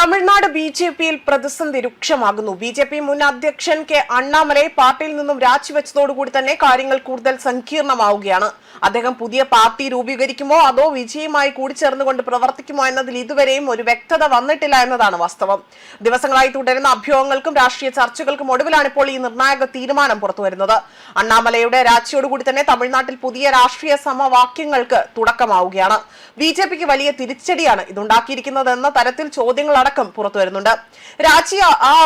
തമിഴ്നാട് ബിജെപിയിൽ പ്രതിസന്ധി രൂക്ഷമാകുന്നു. ബിജെപി മുൻ അധ്യക്ഷൻ കെ അണ്ണാമലൈ പാർട്ടിയിൽ നിന്നും രാജിവെച്ചതോടുകൂടി തന്നെ കാര്യങ്ങൾ കൂടുതൽ സങ്കീർണമാവുകയാണ്. അദ്ദേഹം പുതിയ പാർട്ടി രൂപീകരിക്കുമോ അതോ വിജയമായി കൂടിച്ചേർന്നുകൊണ്ട് പ്രവർത്തിക്കുമോ എന്നതിൽ ഇതുവരെയും ഒരു വ്യക്തത വന്നിട്ടില്ല എന്നതാണ് വാസ്തവം. ദിവസങ്ങളായി തുടരുന്ന അഭ്യൂഹങ്ങൾക്കും രാഷ്ട്രീയ ചർച്ചകൾക്കും ഒടുവിലാണ് ഇപ്പോൾ ഈ നിർണായക തീരുമാനം പുറത്തുവരുന്നത്. അണ്ണാമലയുടെ രാജിയോടുകൂടി തന്നെ തമിഴ്നാട്ടിൽ പുതിയ രാഷ്ട്രീയ സമവാക്യങ്ങൾക്ക് തുടക്കമാവുകയാണ്. ബിജെപിക്ക് വലിയ തിരിച്ചടിയാണ് ഇതുണ്ടാക്കിയിരിക്കുന്നതെന്ന തരത്തിൽ ചോദ്യങ്ങൾ അടക്കം പുറത്തു വരുന്നുണ്ട്. രാജി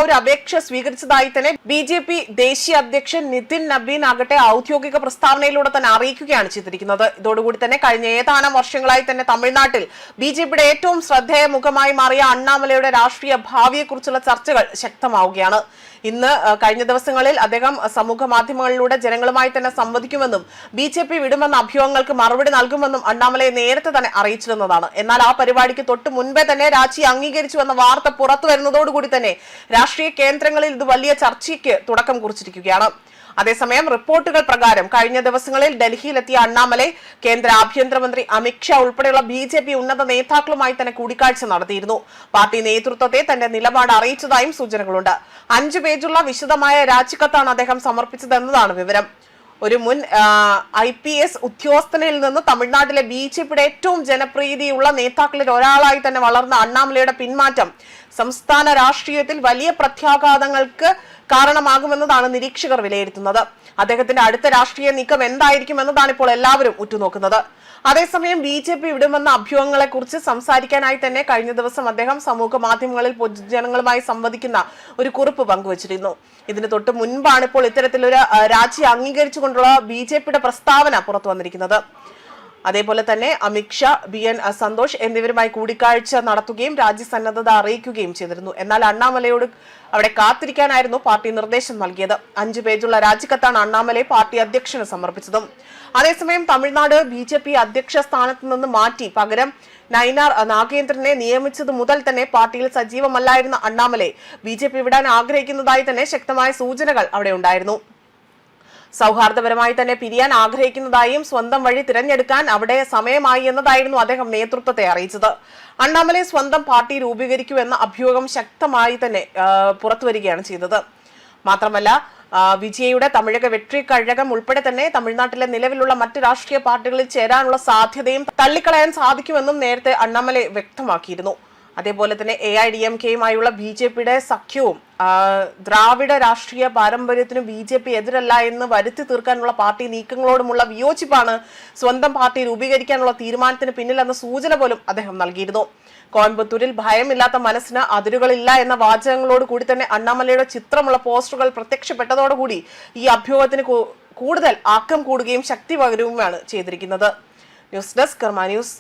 ഒരു അപേക്ഷ സ്വീകരിച്ചതായി തന്നെ ബിജെപി ദേശീയ അധ്യക്ഷൻ നിതിൻ നബീൻ ആകട്ടെ ഔദ്യോഗിക പ്രസ്താവനയിലൂടെ തന്നെ അറിയിക്കുകയാണ് ചെയ്തിരിക്കുന്നത്. ഇതോടുകൂടി തന്നെ കഴിഞ്ഞ ഏതാനും വർഷങ്ങളായി തന്നെ തമിഴ്നാട്ടിൽ ബിജെപിയുടെ ഏറ്റവും ശ്രദ്ധേയ മുഖമായി മാറിയ അണ്ണാമലയുടെ രാഷ്ട്രീയ ഭാവിയെക്കുറിച്ചുള്ള ചർച്ചകൾ ശക്തമാവുകയാണ്. ഇന്ന് കഴിഞ്ഞ ദിവസങ്ങളിൽ അദ്ദേഹം സമൂഹ മാധ്യമങ്ങളിലൂടെ ജനങ്ങളുമായി തന്നെ സംവദിക്കുമെന്നും ബിജെപി വിടുമെന്ന അഭ്യൂഹങ്ങൾക്ക് മറുപടി നൽകുമെന്നും അണ്ണാമലയെ നേരത്തെ തന്നെ അറിയിച്ചിരുന്നതാണ്. എന്നാൽ ആ പരിപാടിക്ക് തൊട്ട് മുൻപേ തന്നെ രാജി അംഗീകരിച്ചുവെന്ന വാർത്ത പുറത്തു വരുന്നതോടുകൂടി തന്നെ രാഷ്ട്രീയ കേന്ദ്രങ്ങളിൽ ഇത് വലിയ ചർച്ചയ്ക്ക് തുടക്കം കുറിച്ചിരിക്കുകയാണ്. അതേസമയം റിപ്പോർട്ടുകൾ പ്രകാരം കഴിഞ്ഞ ദിവസങ്ങളിൽ ഡൽഹിയിലെത്തിയ അണ്ണാമലൈ കേന്ദ്ര ആഭ്യന്തരമന്ത്രി അമിത്ഷാ ഉൾപ്പെടെയുള്ള ബിജെപി ഉന്നത നേതാക്കളുമായി തന്നെ കൂടിക്കാഴ്ച നടത്തിയിരുന്നു. പാർട്ടി നേതൃത്വത്തെ തന്റെ നിലപാട് അറിയിച്ചതായും സൂചനകളുണ്ട്. 5 പേജുള്ള വിശദമായ രാജിക്കത്താണ് അദ്ദേഹം സമർപ്പിച്ചതെന്നതാണ് വിവരം. ഒരു മുൻ IPS ഉദ്യോഗസ്ഥനിൽ നിന്ന് തമിഴ്നാട്ടിലെ ബിജെപിയുടെ ഏറ്റവും ജനപ്രീതിയുള്ള നേതാക്കളിൽ ഒരാളായി തന്നെ വളർന്ന അണ്ണാമലയുടെ പിന്മാറ്റം സംസ്ഥാന രാഷ്ട്രീയത്തിൽ വലിയ പ്രത്യാഘാതങ്ങൾക്ക് കാരണമാകുമെന്നതാണ് നിരീക്ഷകർ വിലയിരുത്തുന്നത്. അദ്ദേഹത്തിന്റെ അടുത്ത രാഷ്ട്രീയ നീക്കം എന്തായിരിക്കും എന്നതാണ് ഇപ്പോൾ എല്ലാവരും ഉറ്റുനോക്കുന്നത്. അതേസമയം ബിജെപി വിടുമെന്ന അഭ്യൂഹങ്ങളെ കുറിച്ച് സംസാരിക്കാനായി തന്നെ കഴിഞ്ഞ ദിവസം അദ്ദേഹം സമൂഹ മാധ്യമങ്ങളിൽ പൊതുജനങ്ങളുമായി സംവദിക്കുന്ന ഒരു കുറിപ്പ് പങ്കുവച്ചിരുന്നു. ഇതിന് തൊട്ട് മുൻപാണ് ഇപ്പോൾ ഇത്തരത്തിലൊരു രാജി അംഗീകരിച്ചുകൊണ്ടുള്ള ബിജെപിയുടെ പ്രസ്താവന പുറത്തു വന്നിരിക്കുന്നത്. അതേപോലെ തന്നെ അമിത്ഷാ, BN സന്തോഷ് എന്നിവരുമായി കൂടിക്കാഴ്ച നടത്തുകയും രാജ്യസന്നദ്ധത അറിയിക്കുകയും ചെയ്തിരുന്നു. എന്നാൽ അണ്ണാമലയോട് അവിടെ കാത്തിരിക്കാനായിരുന്നു പാർട്ടി നിർദ്ദേശം നൽകിയത്. 5 പേജുള്ള രാജിക്കത്താണ് അണ്ണാമലൈ പാർട്ടി അധ്യക്ഷന് സമർപ്പിച്ചതും. അതേസമയം തമിഴ്നാട് ബിജെപി അധ്യക്ഷ സ്ഥാനത്ത് നിന്ന് മാറ്റി പകരം നയിനാർ നാഗേന്ദ്രനെ നിയമിച്ചത് മുതൽ തന്നെ പാർട്ടിയിൽ സജീവമല്ലായിരുന്ന അണ്ണാമലൈ ബിജെപി വിടാൻ ആഗ്രഹിക്കുന്നതായി തന്നെ ശക്തമായ സൂചനകൾ അവിടെ ഉണ്ടായിരുന്നു. സൗഹാർദ്ദപരമായി തന്നെ പിരിയാൻ ആഗ്രഹിക്കുന്നതായും സ്വന്തം വഴി തിരഞ്ഞെടുക്കാൻ അവിടെ സമയമായി എന്നതായിരുന്നു അദ്ദേഹം നേതൃത്വത്തെ അറിയിച്ചത്. അണ്ണാമലൈ സ്വന്തം പാർട്ടി രൂപീകരിക്കുമെന്ന അഭ്യൂഹം ശക്തമായി തന്നെ പുറത്തുവരികയാണ് ചെയ്തത്. മാത്രമല്ല വിജയയുടെ തമിഴക വെട്രി കഴകം ഉൾപ്പെടെ തന്നെ തമിഴ്നാട്ടിലെ നിലവിലുള്ള മറ്റ് രാഷ്ട്രീയ പാർട്ടികളിൽ ചേരാനുള്ള സാധ്യതയും തള്ളിക്കളയാൻ സാധിക്കുമെന്നും നേരത്തെ അണ്ണാമലൈ വ്യക്തമാക്കിയിരുന്നു. അതേപോലെ തന്നെ AIDMKയുമായുള്ള ബിജെപിയുടെ സഖ്യവും ദ്രാവിഡ രാഷ്ട്രീയ പാരമ്പര്യത്തിനും ബിജെപി എതിരല്ല എന്ന് വരുത്തി തീർക്കാനുള്ള പാർട്ടി നീക്കങ്ങളോടുമുള്ള വിയോജിപ്പാണ് സ്വന്തം പാർട്ടി രൂപീകരിക്കാനുള്ള തീരുമാനത്തിന് പിന്നിലെന്ന സൂചന പോലും അദ്ദേഹം നൽകിയിരുന്നു. കോയമ്പത്തൂരിൽ ഭയമില്ലാത്ത മനസ്സിന് അതിരുകളില്ല എന്ന വാചകങ്ങളോട് കൂടി തന്നെ അണ്ണാമലയുടെ ചിത്രമുള്ള പോസ്റ്ററുകൾ പ്രത്യക്ഷപ്പെട്ടതോടുകൂടി ഈ അഭ്യൂഹത്തിന് കൂടുതൽ ആക്കം കൂടുകയും ശക്തി പകരുകയുമാണ് ചെയ്തിരിക്കുന്നത്. ന്യൂസ് ഡെസ്ക് കർമ്മ ന്യൂസ്.